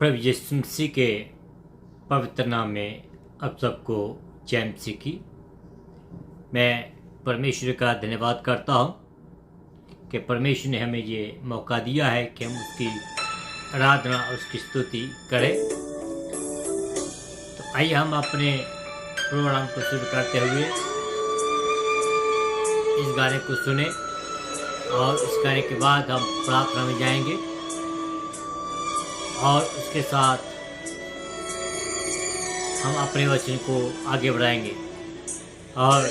प्रभु यीशु मसीह के पवित्र नाम में आप सबको जय मसीह की। मैं परमेश्वर का धन्यवाद करता हूँ कि परमेश्वर ने हमें ये मौका दिया है कि हम उसकी आराधना और उसकी स्तुति करें। तो आइए हम अपने प्रोग्राम को शुरू करते हुए इस गाने को सुने और इस गाने के बाद हम प्रार्थना में जाएंगे और उसके साथ हम अपने वचन को आगे बढ़ाएंगे। और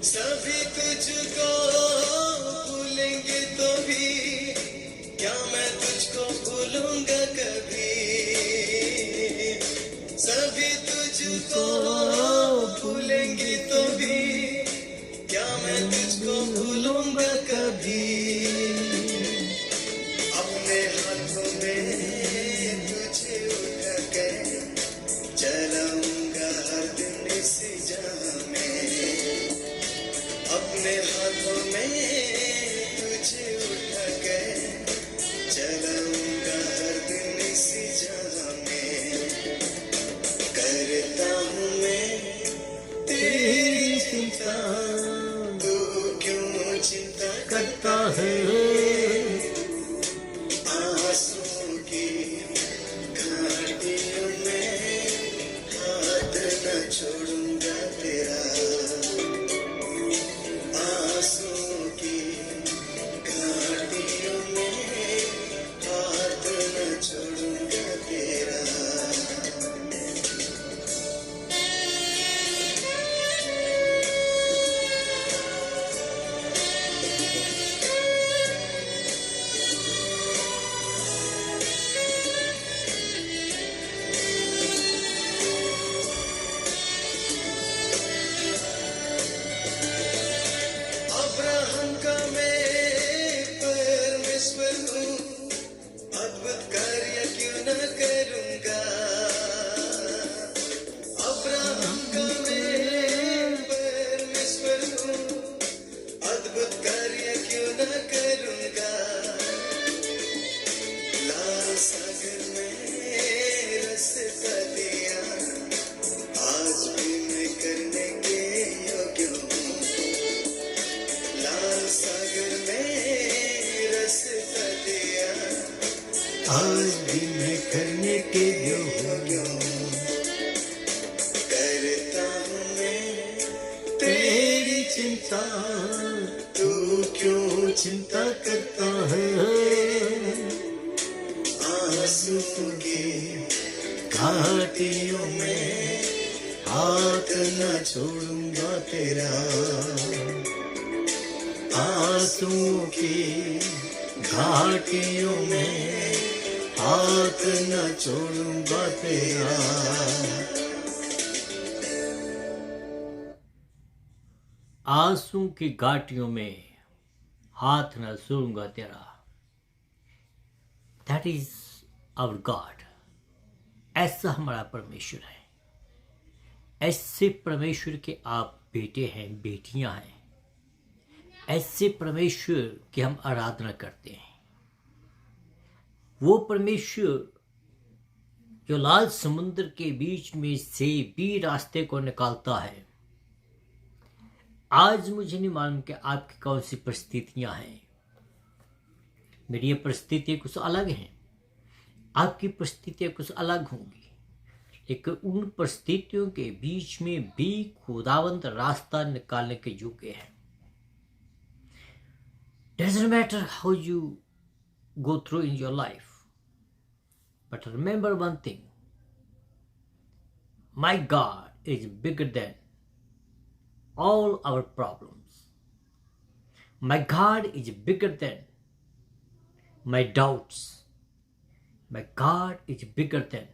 सभी तुझको भूलेंगे तो भी क्या मैं तुझको भूलूंगा कभी। सभी तुझको भूलेंगे तो भी क्या मैं तुझको भूलूंगा कभी। अपने हाथों में तुझे उठा के चलाऊंगा हर दिन इस जहां में। अपने हाथों में तुझे उठा के चलाऊंगा हर दिन इसी जहां में। करता हूँ मैं तेरी चिंता, तू क्यों चिंता करता है। आंसुओं की घाटियों में हाथ न छोड़ूंगा तेरा। आंसुओं की घाटियों में हाथ आज भी मैं करने के जो हूँ, करता हूँ मैं तेरी चिंता तू क्यों चिंता करता है, आंसू की घाटियों में हाथ न छोड़ूंगा तेरा, आंसुओं की घाटियों में हाथ न छोड़ूंगा तेरा। आंसू की घाटियों में हाथ न छोड़ूंगा तेरा। That is our God. ऐसा हमारा परमेश्वर है। ऐसे परमेश्वर के आप बेटे हैं, बेटियां हैं। ऐसे परमेश्वर की हम आराधना करते हैं। वो परमेश्वर जो लाल समुद्र के बीच में से भी रास्ते को निकालता है। आज मुझे नहीं मालूम कि आपकी कौन सी परिस्थितियां हैं। मेरी ये परिस्थितियां कुछ अलग हैं, आपकी परिस्थितियां कुछ अलग होंगी, लेकिन उन परिस्थितियों के बीच में भी खुदावंत रास्ता निकालने के योग्य है। Doesn't matter how you go through in your life, but remember one thing: my God is bigger than all our problems. My God is bigger than my doubts. My God is bigger than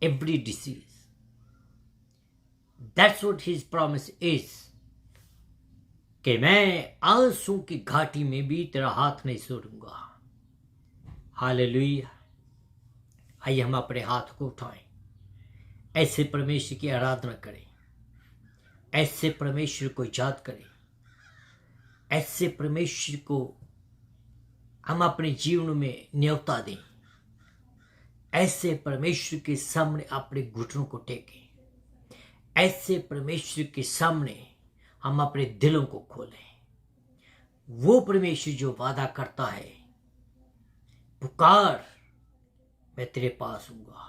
every disease. That's what His promise is. कि मैं आंसू की घाटी में भी तेरा हाथ नहीं छोड़ूंगा। हालेलुया। आइए हम अपने हाथ को उठाएं, ऐसे परमेश्वर की आराधना करें, ऐसे परमेश्वर को याद करें, ऐसे परमेश्वर को हम अपने जीवन में न्योता दें, ऐसे परमेश्वर के सामने अपने घुटनों को टेकें, ऐसे परमेश्वर के सामने हम अपने दिलों को खोलें। वो परमेश्वर जो वादा करता है, पुकार मैं तेरे पास हूंगा,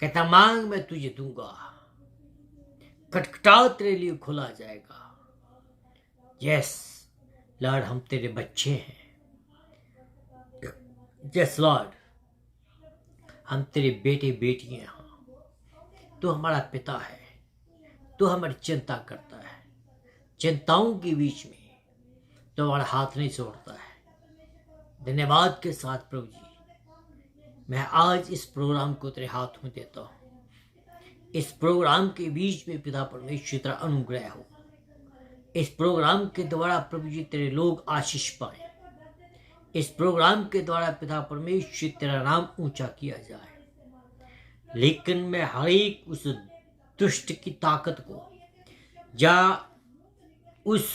कहता मांग मैं तुझे दूंगा, खटखटाओ तेरे लिए खुला जाएगा। यस लॉर्ड, हम तेरे बच्चे हैं। यस लॉर्ड, हम तेरे बेटे बेटियां हैं। तू हमारा पिता है, तू हमारी चिंता करता है। चिंताओं के बीच में तो हमारा हाथ नहीं छोड़ता है। धन्यवाद के साथ प्रभु जी, मैं आज इस प्रोग्राम को तेरे हाथ में देता हूँ। इस प्रोग्राम के बीच में पिता परमेश्वर तेरा अनुग्रह हो। इस प्रोग्राम के द्वारा प्रभु जी तेरे लोग आशीष पाए। इस प्रोग्राम के द्वारा पिता परमेश्वर तेरा नाम ऊंचा किया जाए। लेकिन मैं हर एक उस दुष्ट की ताकत को या उस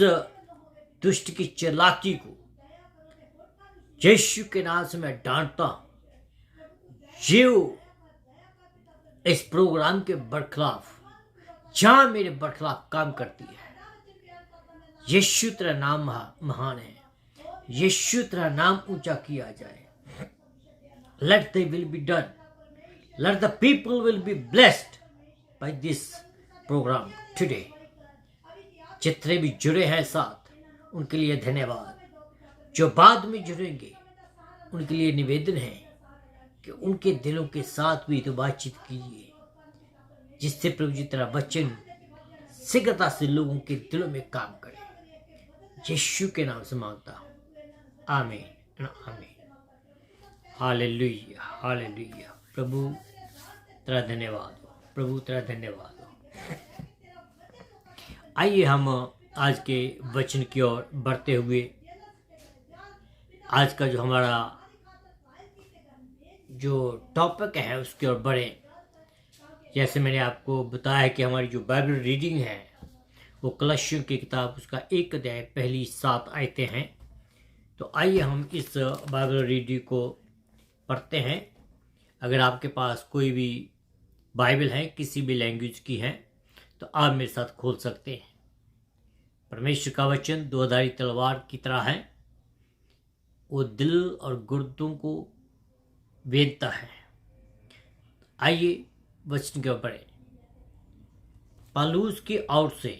दुष्ट की चालाकी को यीशु के नाम से मैं डांटता हूं। जो इस प्रोग्राम के बरखिलाफ, जहां मेरे बरखिलाफ काम करती है, यीशु तेरा नाम महान है। यीशु तेरा नाम ऊंचा किया जाए। Let the will be done. Let the people will be blessed by this programme today. जितने भी जुड़े हैं साथ, उनके लिए धन्यवाद। जो बाद में जुड़ेंगे, उनके लिए निवेदन है कि उनके दिलों के साथ भी तो बातचीत कीजिए, जिससे प्रभु जी तेरा वचन शीघ्रता से लोगों के दिलों में काम करे। यीशु के नाम से मांगता हूँ, आमीन आमीन। Hallelujah hallelujah. प्रभु तेरा धन्यवाद हो, प्रभु तेरा धन्यवाद हो। आइए हम आज के वचन की ओर बढ़ते हुए आज का जो हमारा जो टॉपिक है उसकी ओर बढ़े। जैसे मैंने आपको बताया कि हमारी जो बाइबल रीडिंग है वो कलस्सियों की किताब उसका 1 अध्याय पहली 7 आयतें हैं। तो आइए हम इस बाइबल रीडिंग को पढ़ते हैं। अगर आपके पास कोई भी बाइबल है, किसी भी लैंग्वेज की है, तो आप मेरे साथ खोल सकते हैं। परमेश्वर का वचन 2 धारी तलवार की तरह है। वो दिल और गुर्दों को वेदता है। आइए वचन के ऊपर पौलुस की ओर से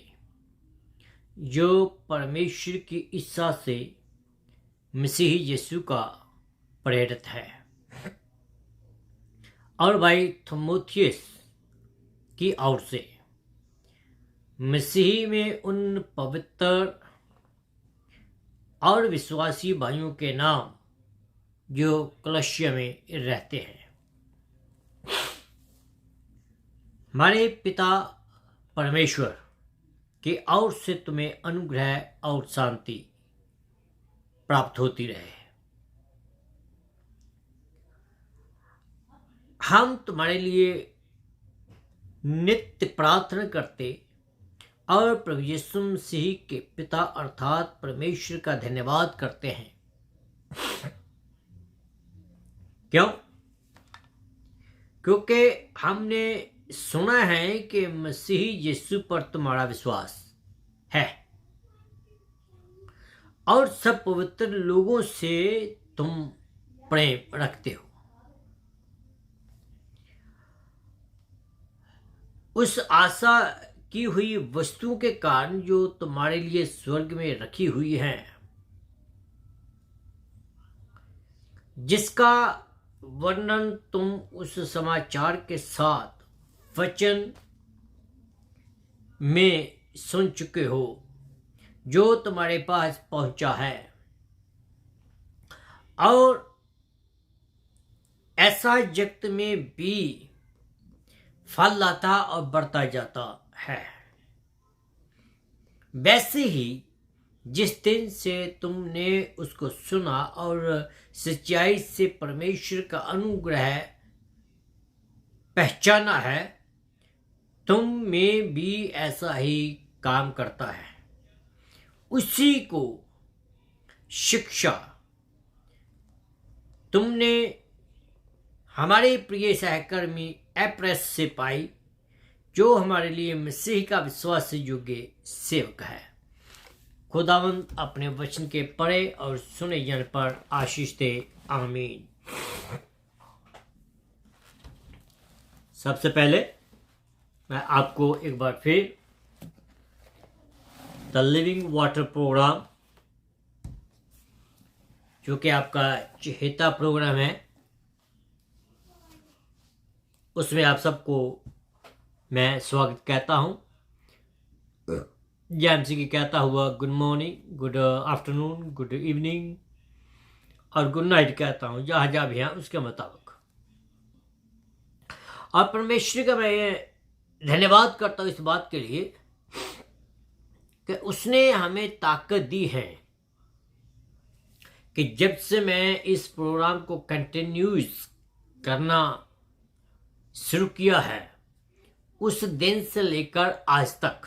जो परमेश्वर की इच्छा से मसीही यीशु का प्रेरित है, और भाई थिमोथियस की ओर से मसीही में उन पवित्र और विश्वासी भाइयों के नाम जो कलसिया में रहते हैं। हमारे पिता परमेश्वर की ओर से तुम्हें अनुग्रह और शांति प्राप्त होती रहे। हम तुम्हारे लिए नित्य प्रार्थना करते और प्रभु यीशु मसीह के पिता अर्थात परमेश्वर का धन्यवाद करते हैं। क्यों? क्योंकि हमने सुना है कि मसीह यीशु पर तुम्हारा विश्वास है और सब पवित्र लोगों से तुम प्रेम रखते हो। उस आशा की हुई वस्तुओं के कारण जो तुम्हारे लिए स्वर्ग में रखी हुई है, जिसका वर्णन तुम उस समाचार के साथ वचन में सुन चुके हो जो तुम्हारे पास पहुंचा है, और ऐसा जगत में भी फल लाता और बढ़ता जाता है। वैसे ही जिस दिन से तुमने उसको सुना और सच्चाई से परमेश्वर का अनुग्रह पहचाना है, तुम में भी ऐसा ही काम करता है। उसी को शिक्षा तुमने हमारे प्रिय सहकर्मी एप्रेस से पाई, जो हमारे लिए मसीह का विश्वास योग्य सेवक है। खुदावंद अपने वचन के पढ़े और सुने जाने पर आशीष दे। आमीन। सबसे पहले मैं आपको एक बार फिर द लिविंग वाटर प्रोग्राम, जो कि आपका चहेता प्रोग्राम है, उसमें आप सबको मैं स्वागत कहता हूं। जेएमसी की कहता हुआ good morning, good afternoon, good evening और गुड नाइट कहता हूं, जहां जहां भी हैं उसके मुताबिक। और परमेश्वर का मैं धन्यवाद करता हूं इस बात के लिए कि उसने हमें ताकत दी है कि जब से मैं इस प्रोग्राम को कंटिन्यूस करना शुरू किया है, उस दिन से लेकर आज तक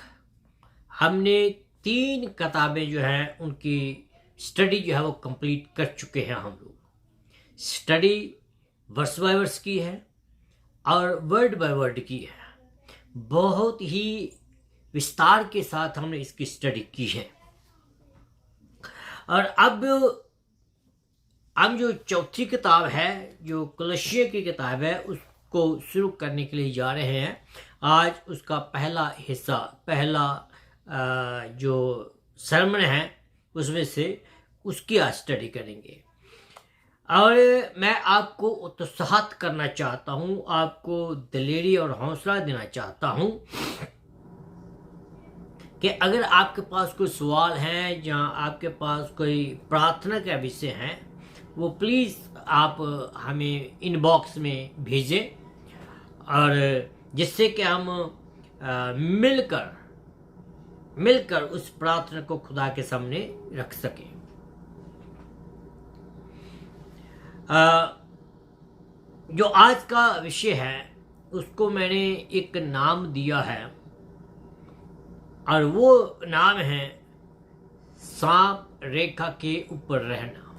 हमने 3 किताबें जो हैं उनकी स्टडी जो है वो कंप्लीट कर चुके हैं। हम लोग स्टडी वर्स बाय वर्स की है और वर्ड बाय वर्ड की है। बहुत ही विस्तार के साथ हमने इसकी स्टडी की है। और अब हम जो चौथी किताब है, जो कलसिया की किताब है, उसको शुरू करने के लिए जा रहे हैं। आज उसका पहला हिस्सा, पहला जो सरमन है उसमें से उसकी आज स्टडी करेंगे। और मैं आपको उत्साहित करना चाहता हूं, आपको दिलेरी और हौसला देना चाहता हूं कि अगर आपके पास कोई सवाल है, जहां आपके पास कोई प्रार्थना का विषय है, वो प्लीज़ आप हमें इनबॉक्स में भेजें, और जिससे कि हम मिलकर उस प्रार्थना को खुदा के सामने रख सकें। जो आज का विषय है उसको मैंने एक नाम दिया है, और वो नाम है सांप रेखा के ऊपर रहना।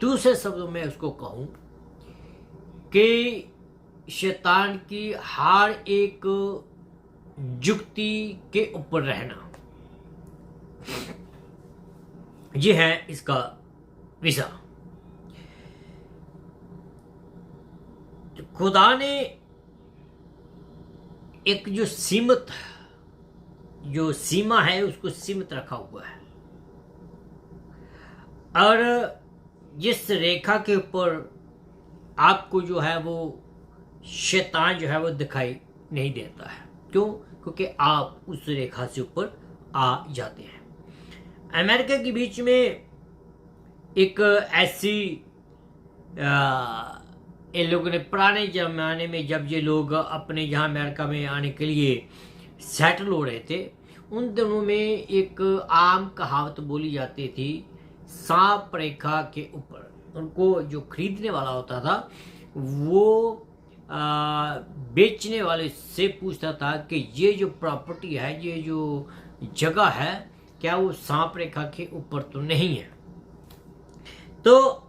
दूसरे शब्दों में उसको कहूं कि शैतान की हर एक जुक्ति के ऊपर रहना, ये है इसका विषय। खुदा ने एक जो सीमा है उसको सीमित रखा हुआ है, और जिस रेखा के ऊपर आपको जो है वो शैतान जो है वो दिखाई नहीं देता है। क्यों? क्योंकि आप उस रेखा से ऊपर आ जाते हैं। अमेरिका के बीच में एक ऐसी इन लोगों ने पुराने ज़माने में जब ये लोग अपने यहाँ अमेरिका में आने के लिए सेटल हो रहे थे, उन दिनों में एक आम कहावत बोली जाती थी, सांप रेखा के ऊपर। उनको जो खरीदने वाला होता था वो बेचने वाले से पूछता था कि ये जो प्रॉपर्टी है, ये जो जगह है, क्या वो सांप रेखा के ऊपर तो नहीं है। तो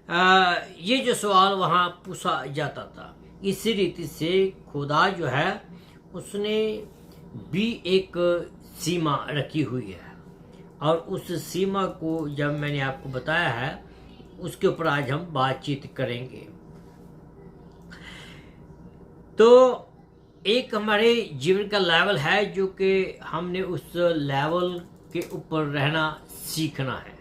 ये जो सवाल वहाँ पूछा जाता था। इसी रीति से खुदा जो है उसने भी एक सीमा रखी हुई है, और उस सीमा को जब मैंने आपको बताया है उसके ऊपर आज हम बातचीत करेंगे। तो एक हमारे जीवन का लेवल है जो कि हमने उस लेवल के ऊपर रहना सीखना है।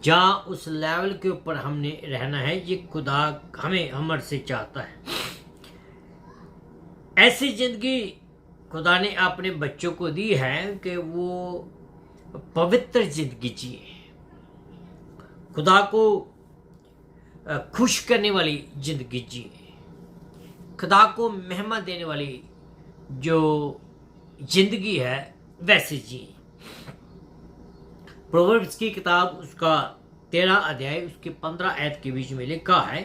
जहाँ उस लेवल के ऊपर हमने रहना है, ये खुदा हमें हमारे से चाहता है। ऐसी जिंदगी खुदा ने अपने बच्चों को दी है कि वो पवित्र जिंदगी जिए, खुदा को खुश करने वाली जिंदगी जिए, खुदा को महिमा देने वाली जो जिंदगी है वैसे जिए। प्रोवर्ब्स की किताब उसका 13 अध्याय उसके 15 आयत के बीच में लिखा है,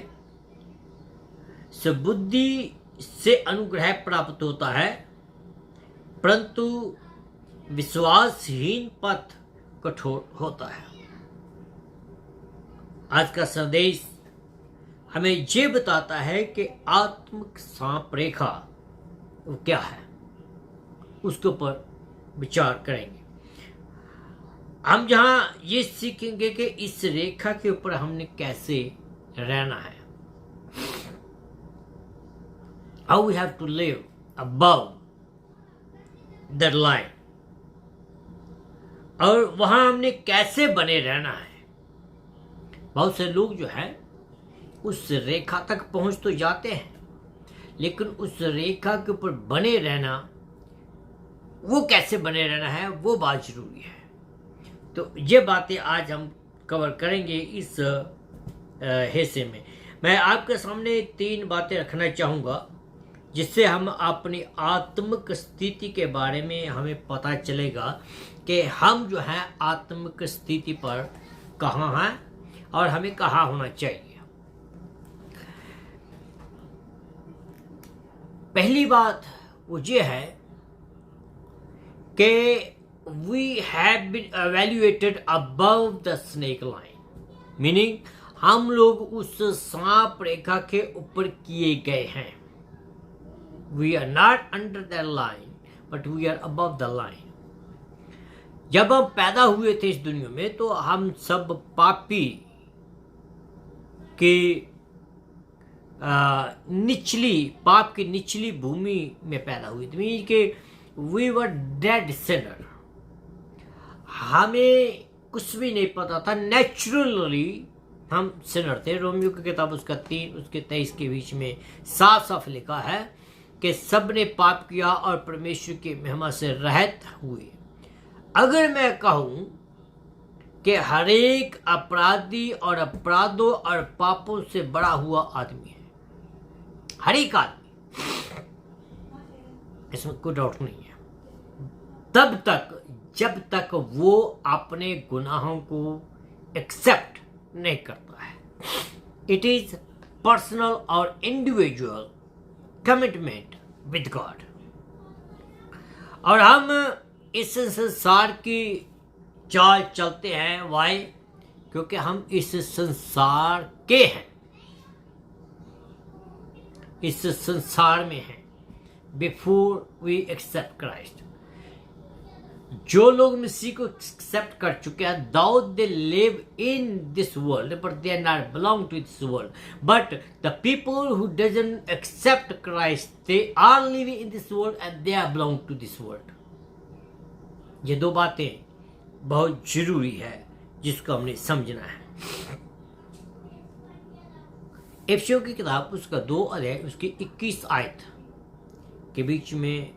सुबुद्धि से अनुग्रह प्राप्त होता है, परंतु विश्वासहीन पथ कठोर होता है। आज का संदेश हमें ये बताता है कि आत्मिक सांप रेखा वो क्या है, उसके ऊपर विचार करेंगे। हम जहां ये सीखेंगे कि इस रेखा के ऊपर हमने कैसे रहना है, how we have to live above that line, और वहां हमने कैसे बने रहना है। बहुत से लोग जो है उस रेखा तक पहुंच तो जाते हैं, लेकिन उस रेखा के ऊपर बने रहना, वो कैसे बने रहना है, वो बात जरूरी है। तो ये बातें आज हम कवर करेंगे इस हिस्से में। मैं आपके सामने 3 बातें रखना चाहूँगा जिससे हम अपनी आत्मिक स्थिति के बारे में हमें पता चलेगा कि हम जो है आत्मिक स्थिति पर कहाँ हैं और हमें कहाँ होना चाहिए। पहली बात वो ये है कि we have been evaluated above the snake line, meaning हम लोग उस सांप रेखा के ऊपर किए गए हैं। We are not under that line, but we are above the line. जब हम पैदा हुए थे इस दुनिया में तो हम सब पापी के पाप की निचली भूमि में पैदा हुए थे, मीन कि we were dead sinner। हमें कुछ भी नहीं पता था, नेचुरली हम सिनर थे। रोमियो की किताब उसका 3 उसके 23 के बीच में साफ साफ लिखा है कि सब ने पाप किया और परमेश्वर की महिमा से रहित हुए। अगर मैं कहूं कि हर एक अपराधी और अपराधों और पापों से बड़ा हुआ आदमी है, हर एक आदमी, इसमें कोई डाउट नहीं है, तब तक जब तक वो अपने गुनाहों को एक्सेप्ट नहीं करता है। इट इज पर्सनल और इंडिविजुअल कमिटमेंट विद गॉड। और हम इस संसार की चाल चलते हैं, वाई? क्योंकि हम इस संसार के हैं, इस संसार में हैं बिफोर वी एक्सेप्ट क्राइस्ट। जो लोग मसीह को एक्सेप्ट कर चुके हैं, though they live in this world but they are not belong to this world, but the people who doesn't accept Christ they are living in this world and they are belong to this world. ये दो बातें बहुत जरूरी है जिसको हमने समझना है। इफिसियों की किताब उसका 2 अध्याय उसकी 21 आयत के बीच में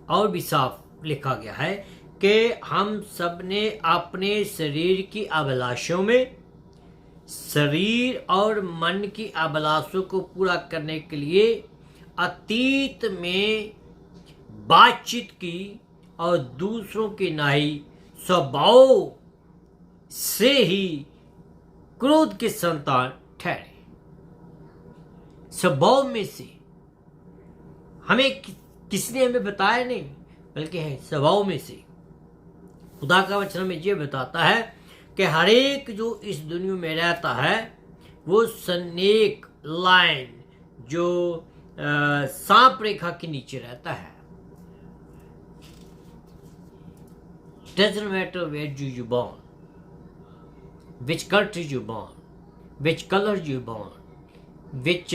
और भी साफ लिखा गया है कि हम सब ने अपने शरीर की अभिलाषों में शरीर और मन की अभिलाषों को पूरा करने के लिए अतीत में बातचीत की और दूसरों के नाई स्वभाव से ही क्रोध के संतान ठहरे। स्वभाव में से हमें किसने हमें बताया नहीं, बल्कि है स्वभाव में से। खुदा का वचन हमें ये बताता है कि हर एक जो इस दुनिया में रहता है वो स्नेक लाइन जो सांप रेखा के नीचे रहता है। Doesn't matter where you born, which country you born, which color you born, which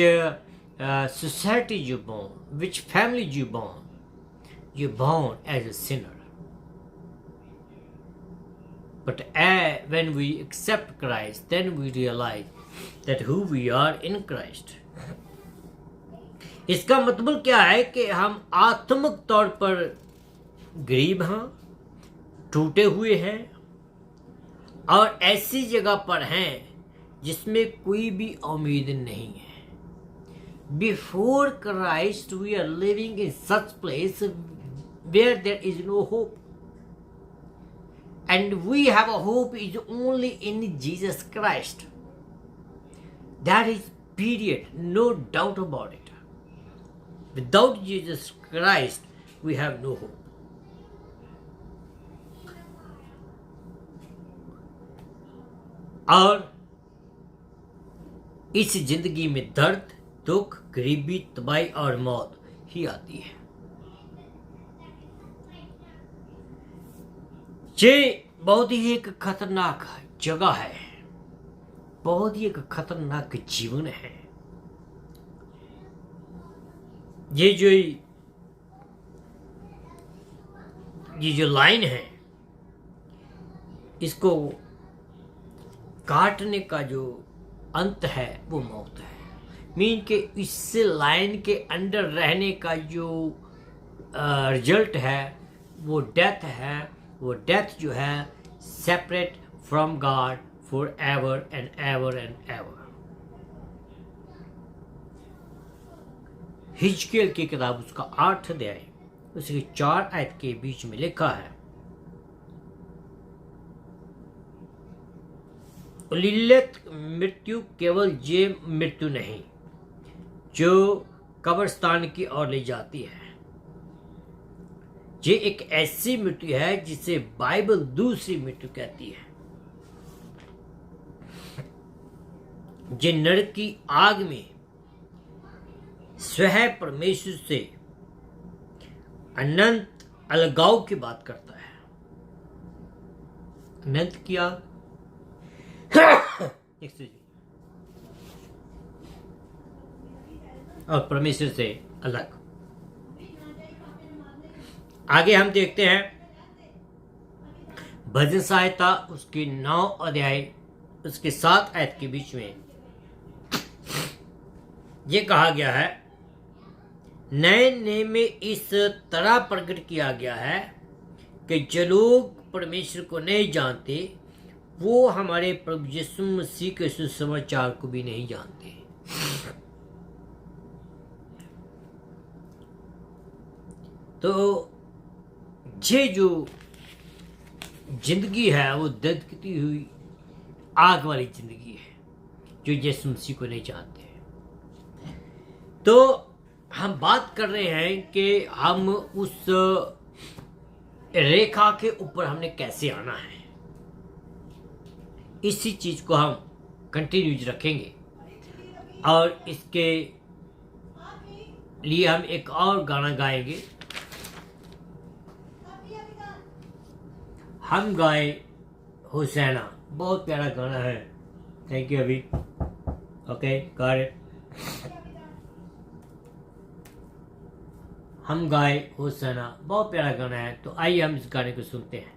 society you born, which family you born as a sinner. But when we accept Christ, then we realize that who we are in Christ. इसका मतलब क्या है कि हम आत्मिक तौर पर गरीब हैं, टूटे हुए हैं और ऐसी जगह पर हैं जिसमें कोई भी उम्मीद नहीं है। Before Christ, we are living in such place where there is no hope. And we have a hope is only in Jesus Christ. That is period, no doubt about it. Without Jesus Christ, we have no hope. और इस जिंदगी में दर्द, दुख, गरीबी, तबाही और मौत ही आती है। ये बहुत ही एक खतरनाक जगह है, बहुत ही एक खतरनाक जीवन है। ये जो लाइन है, इसको काटने का जो अंत है वो मौत है। मीन के इस लाइन के अंडर रहने का जो रिजल्ट है वो डेथ है। वो डेथ जो है separate from God for ever and ever and ever. हिजकियेल की किताब उसका 8 अध्याय उसकी 4 आयत के बीच में लिखा है, उल्लिखित मृत्यु केवल ये मृत्यु नहीं जो कब्रिस्तान की ओर ले जाती है। ये एक ऐसी मृत्यु है जिसे बाइबल दूसरी मृत्यु कहती है। ये नरक की आग में स्वयं परमेश्वर से अनंत अलगाव की बात करता है। अनंत की आग और परमेश्वर से अलग। आगे हम देखते हैं भजन संहिता उसके 9 अध्याय उसके 7 आयत के बीच में ये कहा गया है, नए नियम में इस तरह प्रकट किया गया है कि जो लोग परमेश्वर को नहीं जानते वो हमारे प्रभु यीशु मसीह के सुसमाचार को भी नहीं जानते। तो ये जो जिंदगी है वो दधकती हुई आग वाली जिंदगी है जो यीशु मसीह को नहीं जानते। तो हम बात कर रहे हैं कि हम उस रेखा के ऊपर हमने कैसे आना है। इसी चीज को हम कंटिन्यूज रखेंगे और इसके लिए हम एक और गाना गाएंगे हम गाए हुसैना, बहुत प्यारा गाना है। थैंक यू अभी। Okay got it. हम गाए हुसैना बहुत प्यारा गाना है, तो आइए हम इस गाने को सुनते हैं।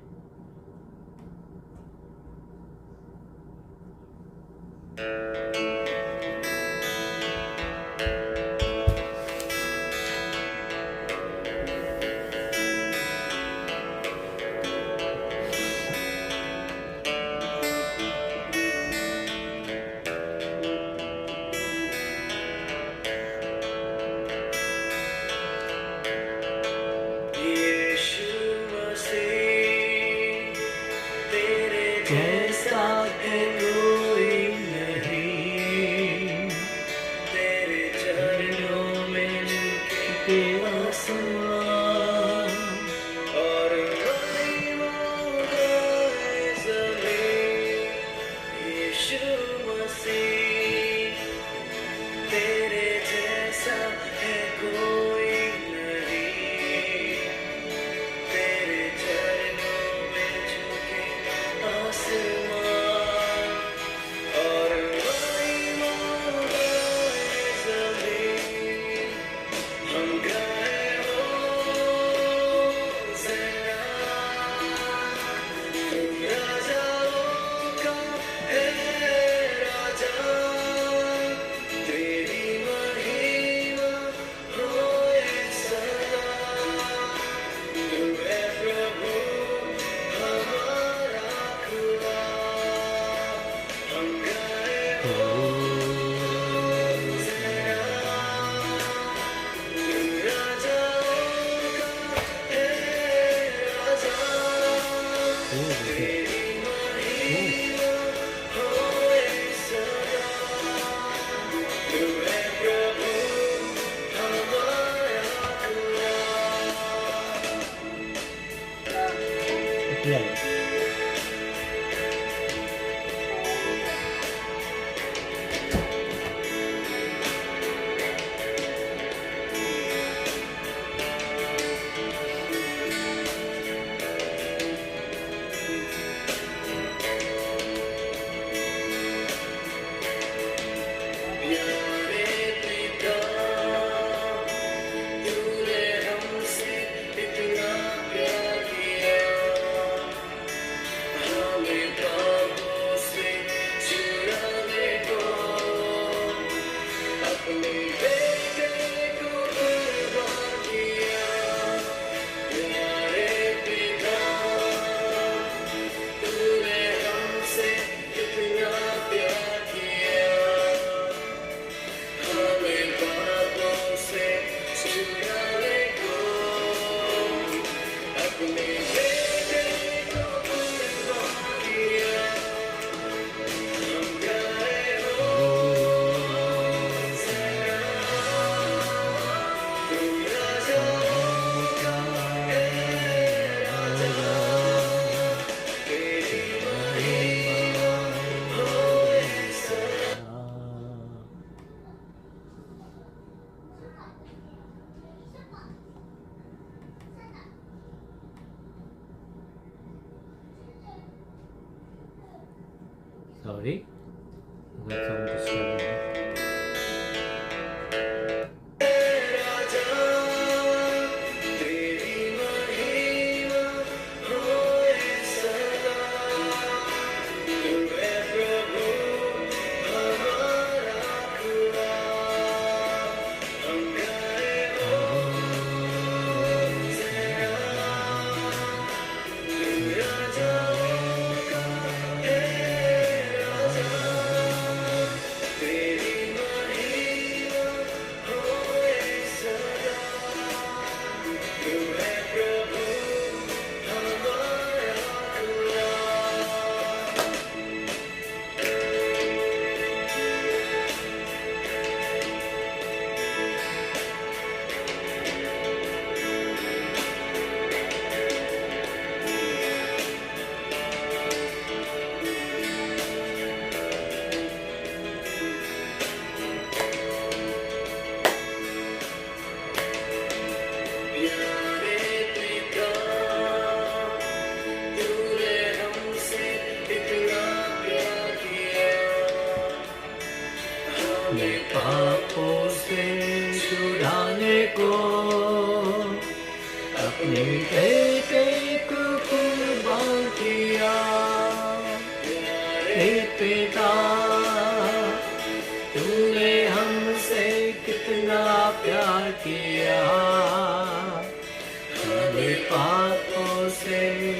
यीशु मसीह तेरे जैसा कोई नहीं, तेरे चरणों में झुके आसमान और महिमा है ज़मीन। यीशु मसीह तेरे जैसा है कोई नहीं, तेरे चरणों में झुके आसमान और महिमा है ज़मीन। हम गाए होसैना, तू राजाओं का है राजा, तेरी महिमा होए सदा। तू है प्रभु हमारा खुदा, हम गाए होसैना, तू राजाओं का है राजा, तेरी महिमा होए सदा। तू है प्रभु हमारा खुदा। प्यारे पिता, तूने हमसे इतना प्यार किया, हमें पापों से छुड़ाने को अपने बेटे को कुर्बान किया। प्यारे पिता, तूने हमसे इतना प्यार किया, हमें पापों से छुड़ाने को अपने बेटे को कुर्बान किया। हम गाए होसैना, तू राजाओं का है राजा, तेरी महिमा होए सदा। सॉरी, साउंड डिस्टर्ब है। राजा, तेरी महिमा होए सदा। तू है प्रभु हमारा खुदा, हम गाए होसैना, तू राजाओं का है राजा, तेरी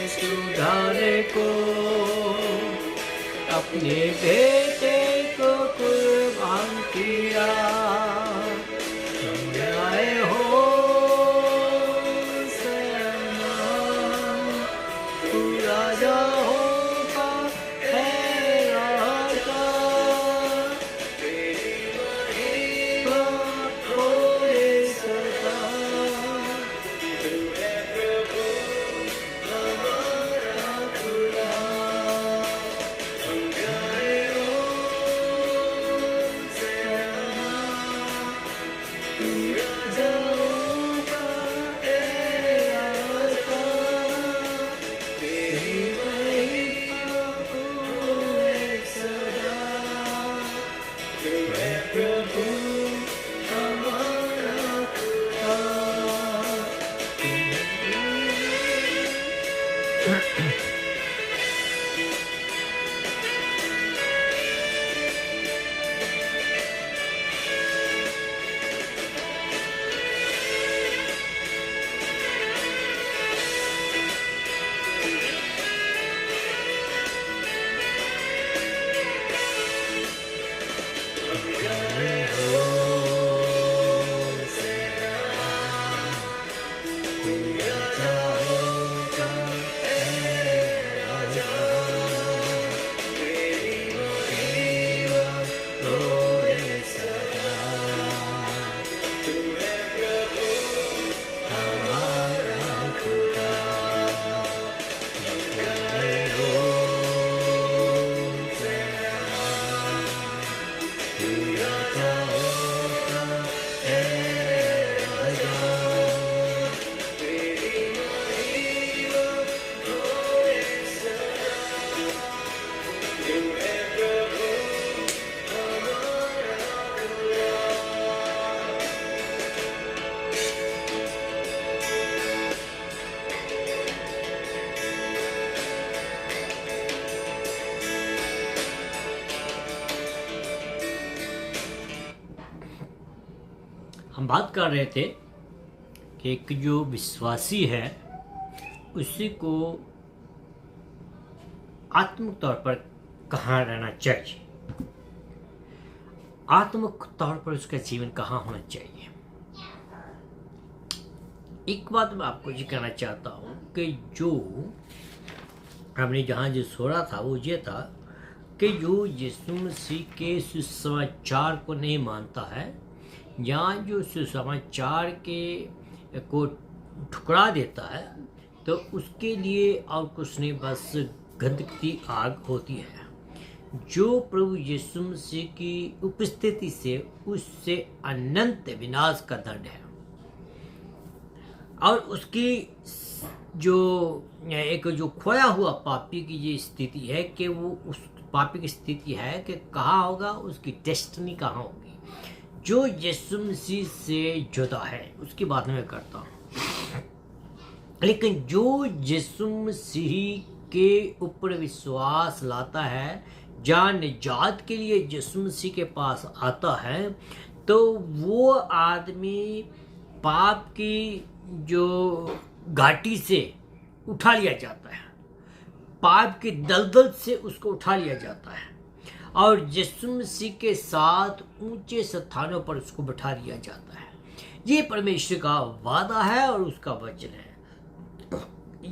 सुधारने को अपने बेटे को कुर्बान किया। तुम आए हो सैनाम, तू राजा होगा है राजा, होए सदा। हम बात कर रहे थे कि एक जो विश्वासी है उसी को आत्मिक तौर पर कहाँ रहना चाहिए, आत्मिक तौर पर उसका जीवन कहाँ होना चाहिए। एक बात मैं आपको ये कहना चाहता हूँ कि जो हमने जहाँ जो सोचा था वो ये था कि जो यीशु मसीह के सुसमाचार को नहीं मानता है या जो सुसमाचार के को ठुकरा देता है तो उसके लिए और कुछ नहीं बस गंधकती आग होती है जो प्रभु यीशु मसीह की उपस्थिति से उससे अनंत विनाश का दंड है। और उसकी जो एक जो खोया हुआ पापी की ये स्थिति है कि वो उस पापी की स्थिति है कि कहाँ होगा, उसकी डेस्टिनी कहाँ होगी। जो यीशु मसीह से जुदा है उसकी बात मैं करता हूँ, लेकिन जो यीशु मसीह के ऊपर विश्वास लाता है, जान निजात के लिए यीशु मसीह के पास आता है, तो वो आदमी पाप की जो घाटी से उठा लिया जाता है, पाप की दलदल से उसको उठा लिया जाता है और यीशु मसीह के साथ ऊंचे स्थानों पर उसको बिठा दिया जाता है। ये परमेश्वर का वादा है और उसका वचन है।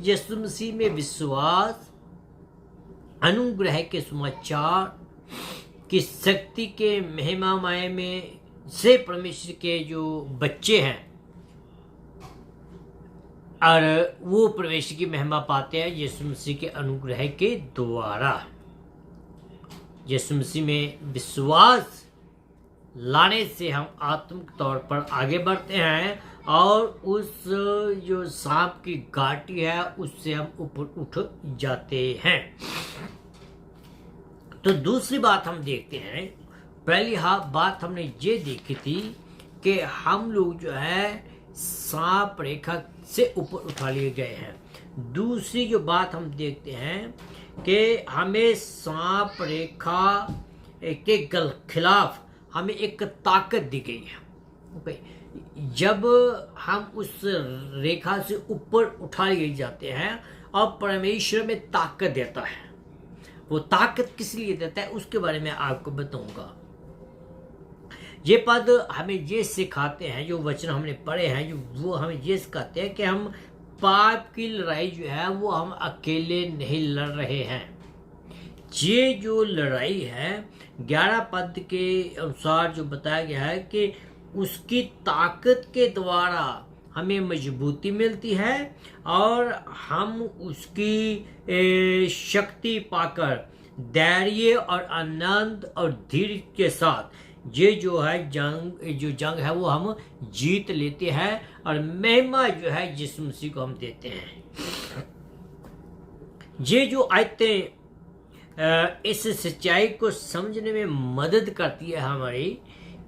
यीशु मसीह में विश्वास अनुग्रह के समाचार की शक्ति के महिमामय में से परमेश्वर के जो बच्चे हैं और वो परमेश्वर की महिमा पाते हैं यीशु मसीह के अनुग्रह के द्वारा। यीशु मसीह में विश्वास लाने से हम आत्मिक तौर पर आगे बढ़ते हैं और उस जो सांप की घाटी है उससे हम ऊपर उठ जाते हैं। तो दूसरी बात हम देखते हैं, पहली बात हमने ये देखी थी कि हम लोग जो है सांप रेखा से ऊपर उठा लिए गए हैं। दूसरी जो बात हम देखते हैं कि हमें सांप रेखा के खिलाफ हमें एक ताकत दी गई है। जब हम उस रेखा से ऊपर उठा लिए जाते हैं और परमेश्वर में ताकत देता है। वो ताकत किस लिए देता है उसके बारे में आपको बताऊंगा। ये पद हमें ये सिखाते हैं, जो वचन हमने पढ़े हैं, जो वो हमें ये सिखाते हैं कि हम पाप की लड़ाई जो है वो हम अकेले नहीं लड़ रहे हैं। ये जो लड़ाई है 11 पद के अनुसार जो बताया गया है कि उसकी ताकत के द्वारा हमें मजबूती मिलती है और हम उसकी शक्ति पाकर धैर्य और आनंद और धीरज के साथ ये जो है जंग है वो हम जीत लेते हैं और महिमा जो है यीशु मसीह को हम देते हैं। ये जो आयतें इस सच्चाई को समझने में मदद करती है हमारी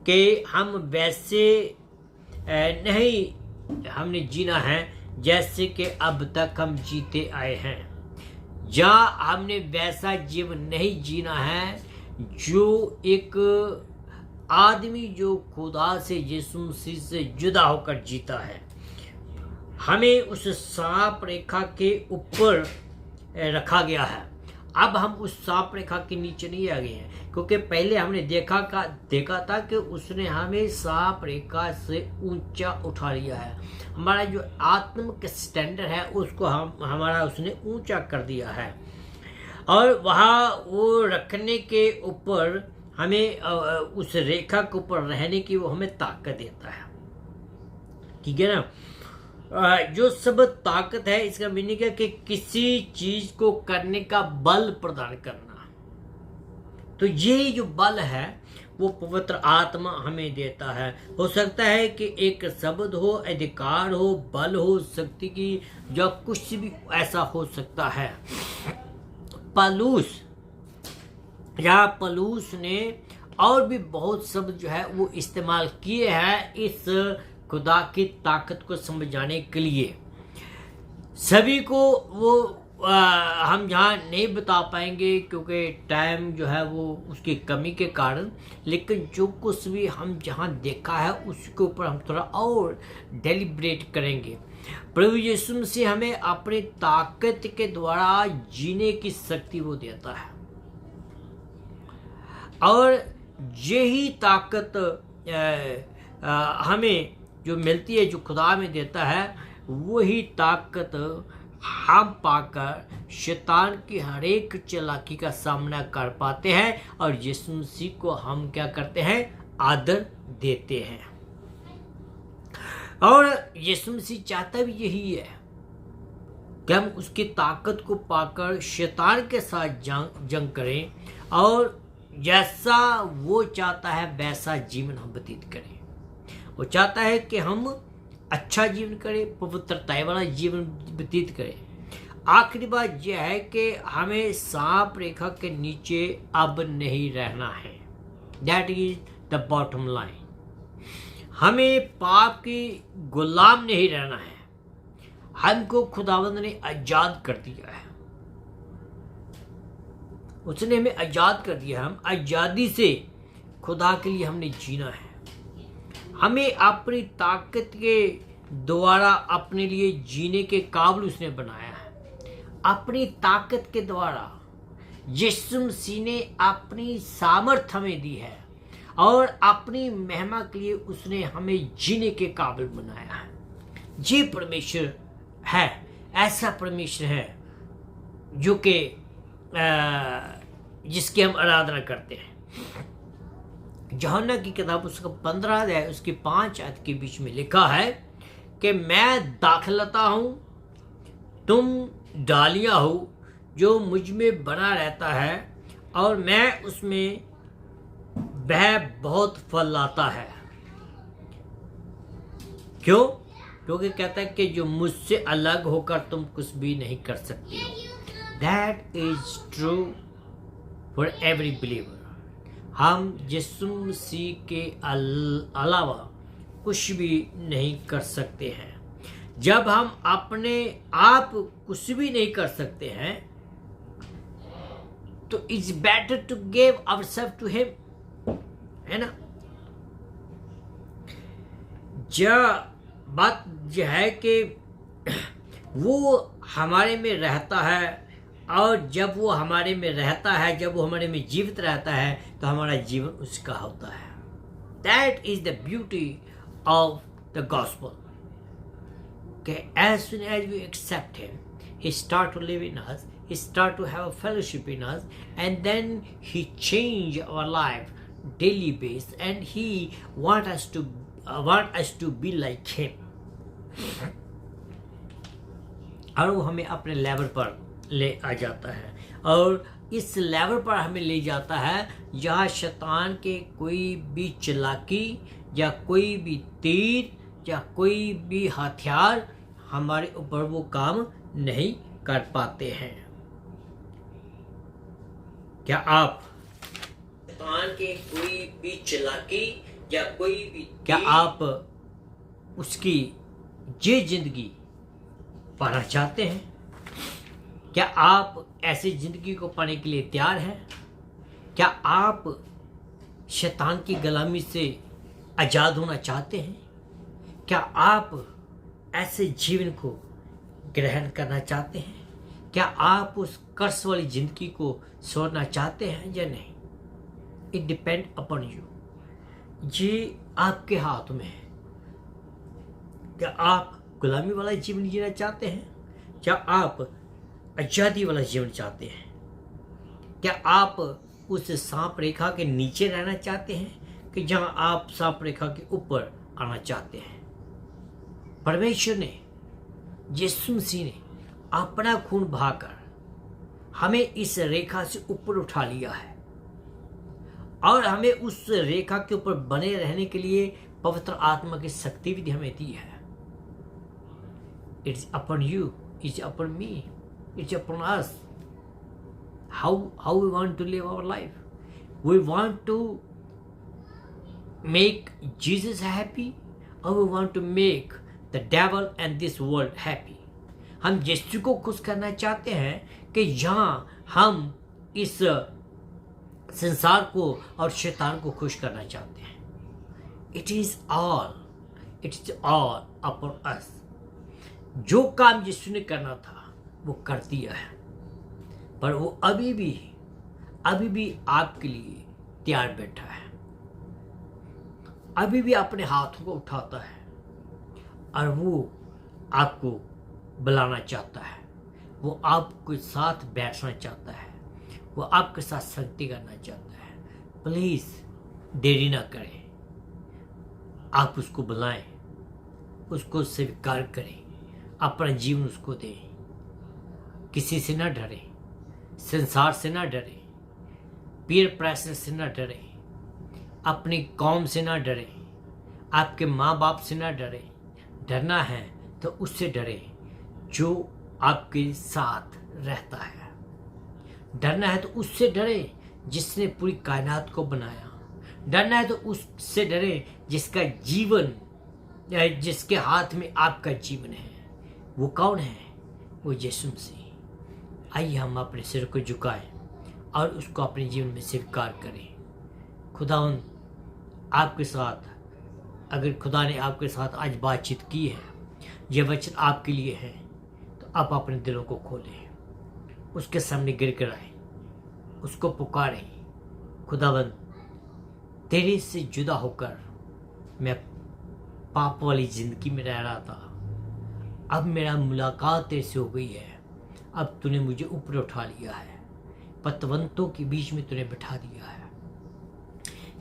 कि हम वैसे नहीं हमने जीना है जैसे कि अब तक हम जीते आए हैं, या हमने वैसा जीवन नहीं जीना है जो एक आदमी जो खुदा से यीशु मसीह से जुदा होकर जीता है। हमें उस सांप रेखा के ऊपर रखा गया है। अब हम उस सांप रेखा के नीचे नहीं आ गए हैं, क्योंकि पहले हमने देखा था कि उसने हमें सांप रेखा से ऊंचा उठा लिया है। हमारा जो आत्मिक स्टैंडर्ड है उसको हमारा उसने ऊंचा कर दिया है और वहाँ वो रखने के ऊपर हमें उस रेखा के ऊपर रहने की वो हमें ताकत देता है। ठीक है ना। जो सब ताकत है इसका मीनिंग है कि किसी चीज को करने का बल प्रदान करना। तो ये जो बल है वो पवित्र आत्मा हमें देता है। हो सकता है कि एक शब्द हो, अधिकार हो, बल हो, शक्ति की जो कुछ भी ऐसा हो सकता है। पलूस ने और भी बहुत शब्द जो है वो इस्तेमाल किए हैं इस खुदा की ताकत को समझाने के लिए। सभी को वो हम यहाँ नहीं बता पाएंगे क्योंकि टाइम जो है वो उसकी कमी के कारण, लेकिन जो कुछ भी हम जहाँ देखा है उसके ऊपर हम थोड़ा और डेलिब्रेट करेंगे। प्रभु यीशु मसीह हमें अपनी ताकत के द्वारा जीने की शक्ति वो देता है और यही ताकत हमें जो मिलती है, जो खुदा में देता है, वही ताकत हम पाकर शैतान की हर एक चालाकी का सामना कर पाते हैं और यीशु मसीह को हम क्या करते हैं, आदर देते हैं। और यीशु मसीह चाहता भी यही है कि हम उसकी ताकत को पाकर शैतान के साथ जंग करें और जैसा वो चाहता है वैसा जीवन हम व्यतीत करें। वो चाहता है कि हम अच्छा जीवन करें, पवित्रता वाला जीवन व्यतीत करें। आखिरी बात यह है कि हमें सांप रेखा के नीचे अब नहीं रहना है। That is the bottom line. हमें पाप की गुलाम नहीं रहना है। हमको खुदावंद ने आजाद कर दिया है, उसने हमें आजाद कर दिया। हम आजादी से खुदा के लिए हमने जीना है। हमें अपनी ताकत के द्वारा अपने लिए जीने के काबिल उसने बनाया है। अपनी ताकत के द्वारा यीशु मसीह ने अपनी सामर्थ हमें दी है और अपनी महिमा के लिए उसने हमें जीने के काबिल बनाया है। ये परमेश्वर है, ऐसा परमेश्वर है जो कि जिसकी हम आराधना करते हैं। यूहन्ना की किताब उसका 15 अध्याय उसकी 5 आयत के बीच में लिखा है कि मैं दाखलता हूँ, तुम डालियाँ हो, जो मुझ में बना रहता है और मैं उसमें, वह बहुत फल लाता है। क्यों? क्योंकि कहता है कि जो मुझसे अलग होकर तुम कुछ भी नहीं कर सकते हो। That is true for every believer. हम यीशु मसीह के अलावा कुछ भी नहीं कर सकते हैं। जब हम अपने आप कुछ भी नहीं कर सकते हैं तो it's better to give ourself to him, है ना। बात यह है कि वो हमारे में रहता है, और जब वो हमारे में रहता है, जब वो हमारे में जीवित रहता है, तो हमारा जीवन उसका होता है। That is the beauty of the gospel. As soon as we accept him, he start to live in us, he start to have a fellowship in us, and then he change our life daily base, and he want us to be like him. और वो हमें अपने level पर ले आ जाता है, और इस लेवल पर हमें ले जाता है जहाँ शैतान के कोई भी चालाकी या कोई भी तीर या कोई भी हथियार हमारे ऊपर वो काम नहीं कर पाते हैं। क्या आप शैतान के कोई भी चालाकी या कोई भी, क्या आप उसकी ये जिंदगी पाना चाहते हैं? क्या आप ऐसी जिंदगी को पाने के लिए तैयार हैं? क्या आप शैतान की गुलामी से आजाद होना चाहते हैं? क्या आप ऐसे जीवन को ग्रहण करना चाहते हैं? क्या आप उस कर्स वाली जिंदगी को छोड़ना चाहते हैं या नहीं? It depend upon you. ये आपके हाथ में है। क्या आप गुलामी वाला जीवन जीना चाहते हैं? क्या आप आजादी वाला जीवन चाहते हैं? क्या आप उस सांप रेखा के नीचे रहना चाहते हैं कि जहां आप सांप रेखा के ऊपर आना चाहते हैं? परमेश्वर ने, यीशु मसीह ने अपना खून बहाकर हमें इस रेखा से ऊपर उठा लिया है, और हमें उस रेखा के ऊपर बने रहने के लिए पवित्र आत्मा की शक्ति भी हमें दी है। It's upon you, it's upon me, it's upon us. How we want to live our life. We want to make Jesus happy, और we want to make the devil and this world happy. हम यीशु को खुश करना चाहते हैं कि जहाँ हम इस संसार को और शैतान को खुश करना चाहते हैं। It is all upon us. जो काम यीशु ने करना था वो कर दिया है, पर वो अभी भी आपके लिए तैयार बैठा है। अभी भी अपने हाथों को उठाता है, और वो आपको बुलाना चाहता है, वो आपके साथ बैठना चाहता है, वो आपके साथ संगति करना चाहता है। प्लीज़ देरी ना करें, आप उसको बुलाएं, उसको स्वीकार करें, अपना जीवन उसको दें। किसी से ना डरें, संसार से ना डरें, पीयर प्रेशर से ना डरें, अपनी कौम से ना डरें, आपके माँ बाप से ना डरें। डरना है तो उससे डरें जो आपके साथ रहता है। डरना है तो उससे डरें जिसने पूरी कायनात को बनाया। डरना है तो उससे डरें जिसका जीवन, जिसके हाथ में आपका जीवन है। वो कौन है? वो यीशु मसीह। आइए हम अपने सिर को झुकाएं और उसको अपने जीवन में स्वीकार करें। खुदावंद आपके साथ, अगर खुदा ने आपके साथ आज बातचीत की है, यह वचन आपके लिए है, तो आप अपने दिलों को खोलें, उसके सामने गिर कर आए, उसको पुकारें। खुदावंद, तेरे से जुदा होकर मैं पाप वाली जिंदगी में रह रहा था, अब मेरा मुलाकात तेरे से हो गई है। अब तूने मुझे ऊपर उठा लिया है, पतवंतों के बीच में तूने बिठा दिया है।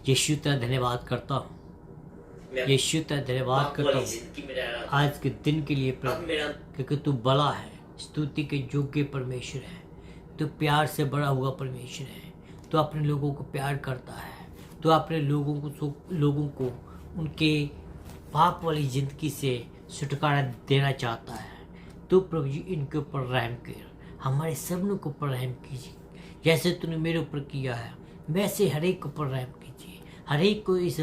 यीशु तेरा धन्यवाद करता हूँ, यीशु तेरा धन्यवाद करता हूँ आज के दिन के लिए प्रभु, क्योंकि तू बड़ा है, स्तुति के योग्य परमेश्वर है, तू प्यार से बड़ा हुआ परमेश्वर है। तू अपने लोगों को प्यार करता है, तू अपने लोगों को उनके पाप वाली जिंदगी से छुटकारा देना चाहता है। तो प्रभु जी इनके ऊपर रहम कर, हमारे सबनों के ऊपर रहम कीजिए। जैसे तूने मेरे ऊपर किया है वैसे हर एक के ऊपर रहम कीजिए। हर एक को इस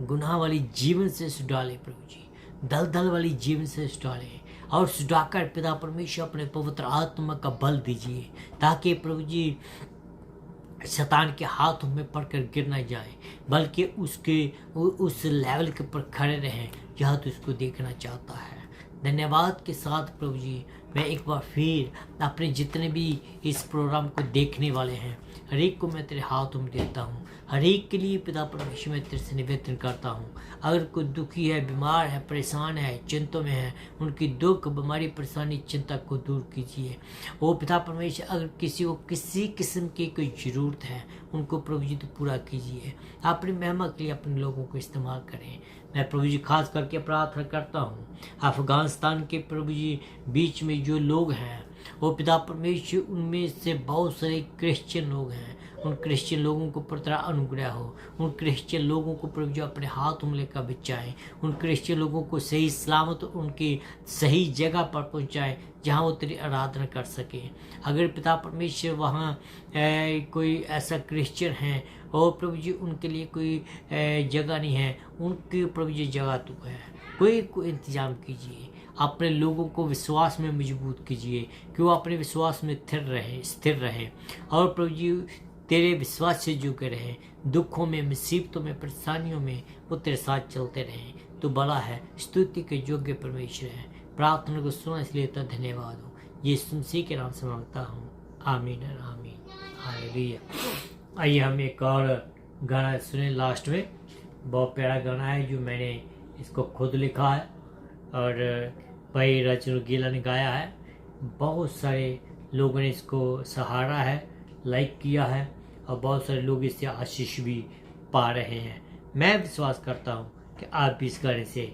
गुनाह वाली जीवन से छुड़ाले प्रभु जी, दलदल वाली जीवन से छुड़ाले, और छुड़ाकर पिता परमेश्वर अपने पवित्र आत्मा का बल दीजिए, ताकि प्रभु जी शैतान के हाथों में पड़कर गिर ना जाए, बल्कि उस लेवल के ऊपर खड़े रहें जहाँ तो इसको देखना चाहता है। धन्यवाद के साथ प्रभु जी मैं एक बार फिर अपने जितने भी इस प्रोग्राम को देखने वाले हैं, हर एक को मैं तेरे हाथों में देता हूँ। हर एक के लिए पिता परमेश्वर मैं तेरे से निवेदन करता हूँ, अगर कोई दुखी है, बीमार है, परेशान है, चिंता में है, उनकी दुख, बीमारी, परेशानी, चिंता को दूर कीजिए। ओ पिता परमेश्वर, अगर किसी को किसी किस्म की कोई ज़रूरत है, उनको प्रभु जी तो पूरा कीजिए। अपनी महिमा के लिए अपने लोगों को इस्तेमाल करें। मैं प्रभु जी खास करके प्रार्थना करता हूँ अफगानिस्तान के प्रभु जी बीच में जो लोग हैं, वो पिता परमेश्वर उनमें से बहुत सारे क्रिश्चियन लोग हैं। उन क्रिश्चियन लोगों को पर तेरा अनुग्रह हो। उन क्रिश्चियन लोगों को प्रभु जी अपने हाथ में लेकर बचाएं। उन क्रिश्चियन लोगों को सही सलामत उनकी सही जगह पर पहुंचाएं, जहां वो तेरी आराधना कर सके। अगर पिता परमेश्वर वहाँ कोई ऐसा क्रिश्चियन है और प्रभु जी उनके लिए कोई जगह नहीं है, उनकी प्रभु जी जगह तो है, कोई इंतजाम कीजिए। अपने लोगों को विश्वास में मजबूत कीजिए कि वो अपने विश्वास में स्थिर रहे और प्रभु जी तेरे विश्वास से जुड़े रहें। दुखों में, मुसीबतों में, परेशानियों में वो तेरे साथ चलते रहें। तो बड़ा है, स्तुति के योग्य परमेश्वर है। प्रार्थना को सुना इसलिए तो धन्यवाद हो। ये मसीह के नाम से मांगता हूँ, आमीन और आमीन, हालेलुया। आइए हम एक और गाना सुने लास्ट में। बहुत प्यारा गाना है जो मैंने इसको खुद लिखा है और भाई रचना गीला ने गाया है। बहुत सारे लोगों ने इसको सहारा है, लाइक किया है और बहुत सारे लोग इससे आशीष भी पा रहे हैं। मैं विश्वास करता हूँ कि आप भी इस गाने से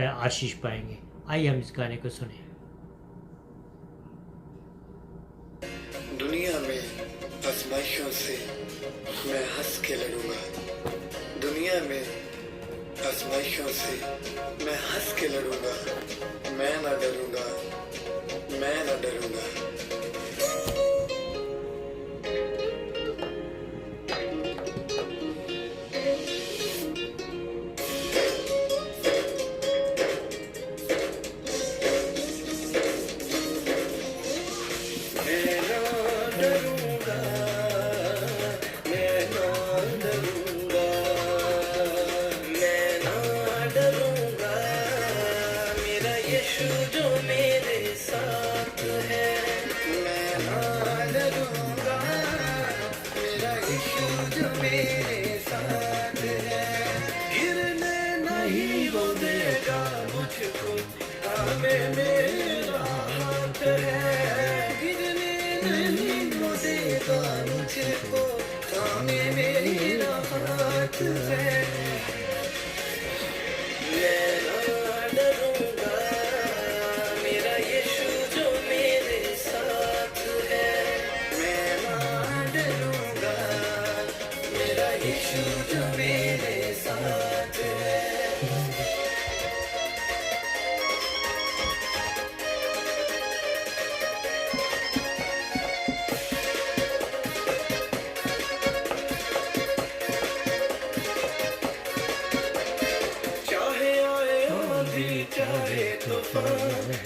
आशीष पाएंगे। आइए हम इस गाने को सुने। दुनिया में आजमाइशों से मैं हंस के लड़ूंगा। दुनिया में आजमाइशों से मैं हंस के लड़ूंगा। मैं ना डरूंगा, मैं ना डरूंगा।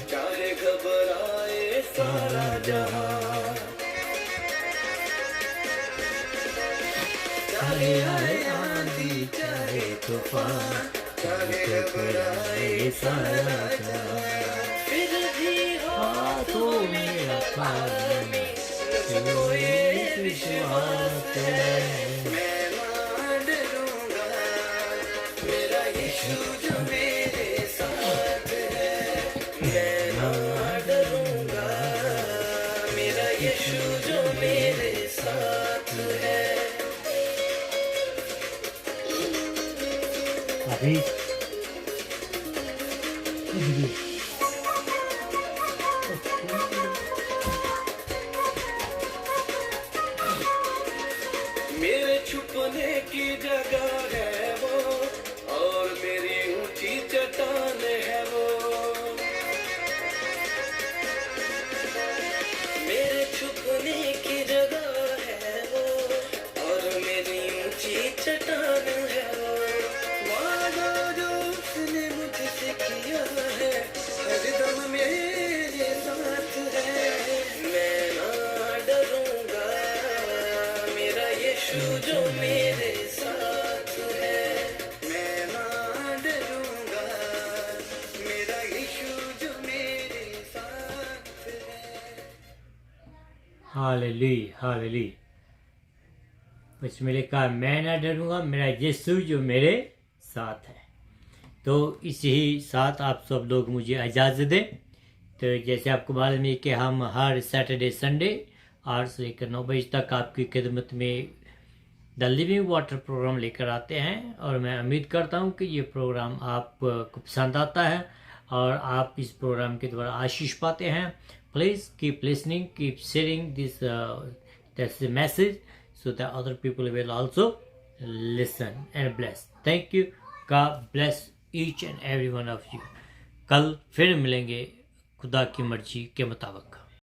चाहे घबराए सारा जहां, चाहे आए आंधी चाहे तूफान, चाहे घबराए सारा जहां, फिर भी हाथों में रखा कोई विश्वास है। मैं ना डरूंगा, मेरा यीशु जो मेरे साथ है। मैं ना डरूंगा, मेरा यीशु जो मेरे साथ है। अभी मेरे छुपने की जगह है वो, और मेरी ऊंची चट्टान है वो। मेरे छुपने की जगह है वो, और मेरी ऊंची चट्टान है वो। वादा जो उसने मुझसे किया है, हरदम मेरे साथ है। मैं ना डरूंगा, मेरा यीशु जो मेरे साथ है। मैं ना डरूंगा, मेरा हालेलुया हालेलुया। उसमें लिखा मैं ना डरूंगा, मेरा यीशु जो मेरे साथ है। तो इसी साथ आप सब लोग मुझे इजाज़त दें। तो जैसे आपको मालूम है कि हम हर सैटरडे संडे 8 से लेकर 9 बजे तक आपकी खिदमत में द लिविंग वाटर प्रोग्राम लेकर आते हैं, और मैं उम्मीद करता हूं कि ये प्रोग्राम आपको पसंद आता है और आप इस प्रोग्राम के द्वारा आशीष पाते हैं। Please keep listening, keep sharing this message so that other people will also listen and bless. Thank you. God bless each and every one of you. कल फिर मिलेंगे खुदा की मर्जी के मुताबिक।